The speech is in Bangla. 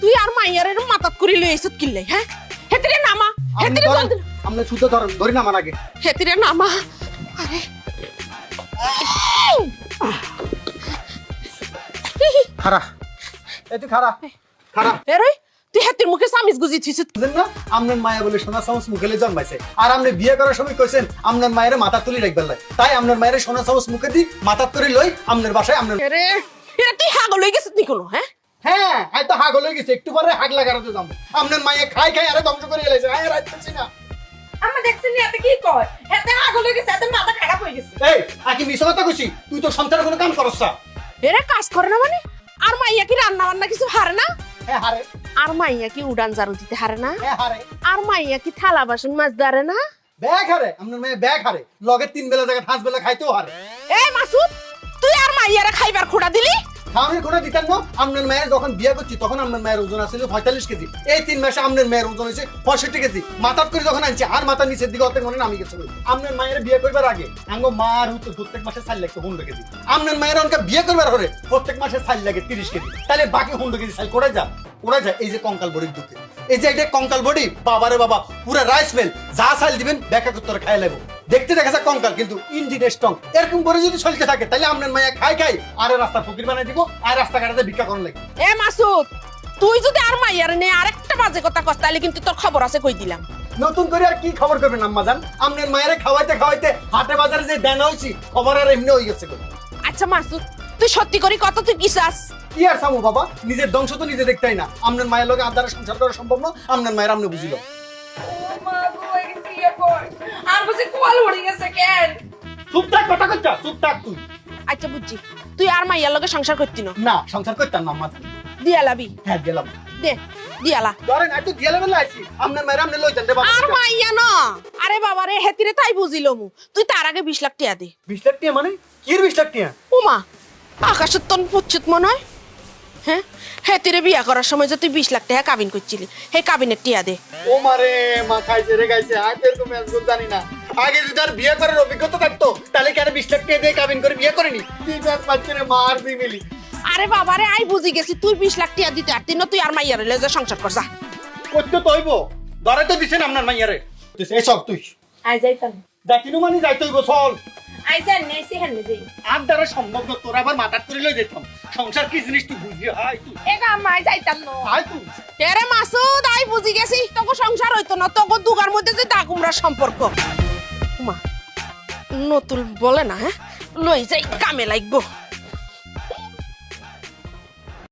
তুই আর মাইয়ার মাতাত করে লই আইছত কিল্লাই হ্যাঁ হেতিরে নামা হেতিরে বল আমরা শুদ্ধ ধরি না আমার আগে হেতিরে নামা আরে খারা এই তুই খারা খারা এরে তুই হেতির মুখে সামিজ গুজি থিছত বুঝেন না আপনার মায়া বলে সোনা চামচ মুখে জন্মাইছে আর আপনি বিয়ে করার সময় কইছেন আপনার মায়ের মাথা তুলি রাখবেন লাই তাই আপনার মায়ের সোনা চামচ মুখে দি মাথা তুলি লই আপনার বাসায় আপনার এরে এরা তুই হাগল হয়ে গেছিস নি কোনো হ্যাঁ হ্যাঁ হয়তো হাগল হয়ে গেছে একটু পরে হাগ লাগাতে যাবো আপনার মায়ে খাই খাই আরে ধ্বংস করে এলাইছে আয় রাখতেছি না আমরা দেখছি নি এতে কি কয় হেতে হাগল হয়ে গেছে এতে মাথা খারাপ হয়ে গেছে এই আকি মিছ কথা কইছি তুই তো সন্তানের কোনো কাম করছ না এরা কাজ করে না মানে আর মাইয়া কি রান্না বান্না কিছু হারে না হ্যাঁ হারে আর মাইয়া কি উড়ান জারু দিতে হারে না হ্যাঁ হারে আর মাইয়া কি থালা বাসন মাছ ধরে না ব্যাগ হারে আপনার মায়ে ব্যাগ হারে লগে 3 বেলা জায়গা 5 বেলা খাইতেও হারে এই মাসুদ তুই আর মাইয়ারে খাইবার খোড়া দিলি খাওয়ানোর কোনো দিতেন না আপনার মায়ের যখন বিয়ে করছি তখন আপনার মায়ের ওজন আছিল 45 কেজি এই 3 মাসে আপনার মায়ের ওজন হয়েছে 65 কেজি মাথাত করে যখন আনছি আর মাথা নিচের দিকে অর্ধেক মনে নামি গেছে আপনার মায়ের বিয়ে করবার আগে আঙ্গো মার হতো প্রত্যেক মাসে 4 লাখ 100 কেজি আপনার মায়ের অনকা বিয়ে করবার হলে প্রত্যেক মাসে 4 লাগে 30 কেজি তাহলে বাকি 100 কেজি সাইল করে যা ওরা যায় এই যে কঙ্কাল বডির দুঃখে এই যে এটা কঙ্কাল বডি বাবারে বাবা পুরো রাইস মিল যা সাইল দিবেন ব্যাখ্যা করতে খাই লাগবো দেখতে দেখা যায় কঙ্কাল কিন্তু ইঞ্জিন স্ট্রং এরকম করে যদি চলতে থাকে তাহলে আপনার মায়া খাই খাই আর রাস্তা ফকির বানাই দিব আর রাস্তা কাটাতে ভিক্ষা করার লাগে এ মাসুদ তুই যদি আর মাইয়ারে নে আরেকটা বাজে কথা কস তাহলে কিন্তু তোর খবর আছে কই দিলাম নতুন করে আর কি খবর করবেন আম্মা জান আপনার মায়ের খাওয়াইতে খাওয়াইতে হাটে বাজারে যে ডানা হইছি খবর আর এমনি হয়ে গেছে আচ্ছা মাসুদ তুই সত্যি করি কত তুই কি চাস কি আর সামু বাবা নিজের ধ্বংস তো নিজে দেখতেই না আপনার মায়ের লগে আদারে সংসার করা সম্ভব না আপনার মায়ের আপনি বুঝিল আর বুঝি কোয়াল উড়ে গেছে কেন চুপ থাক কথা কইতা চুপ থাক তুই আচ্ছা বুঝছি তুই আর মাইয়ার লগে সংসার করতি না না সংসার করতাম না আম্মা দিয়ালাবি হ্যাঁ গেলাম দে দিয়ালা ধরেন একটু গেলে বেলা আইছি আপনার মায়ের আপনি লই যান রে বাবা আর মাইয়া না আরে বাবা রে হেতিরে তাই বুঝিল মু তুই তার আগে 20 লাখ টাকা দে 20 লাখ টাকা মানে কি 20 লাখ টাকা ওমা আকাশের তন পুচ্ছুত মনে হয় হ্যাঁ হেতিরে বিয়া করার সময় যে তুই 20 লাখ টাকা কাবিন করছিলি হে কাবিনের টিয়া দে ও মারে মা খাইছে রে গাইছে আজ এরকম এসব জানি না আগে যদি আর বিয়ে করার অভিজ্ঞতা থাকতো তাহলে কেন 20 লাখ টাকা দিয়ে কাবিন করে বিয়ে করেনি তুই ব্যাস পাচ্ছে রে মার দি মিলি আরে বাবা রে আই বুঝি গেছি তুই 20 লাখ টাকা দিতে আরতি না তুই আর মাইয়ারে লয়ে সংসার কর যা করতে তইব ধরে তো দিছেন আপনার মাইয়ারে এই সব তুই আই যাইতাম ডাকিনু মানে যাইতে হইব চল আই যাই নেছি হেনে যাই আর দ্বারা সম্ভব না তোর আবার মাথার করে লই যেতাম সংসার কি জিনিস তুই বুঝবি হাই তুই এগা মাই যাইতাম না হাই তুই এরে মাসুদ আই বুঝি গেছি তোকে সংসার হইতো না তোকে দুগার মধ্যে যে দাগুমরা সম্পর্ক মা নতুন বলে না হ্যাঁ লই যাই কামে লাগবো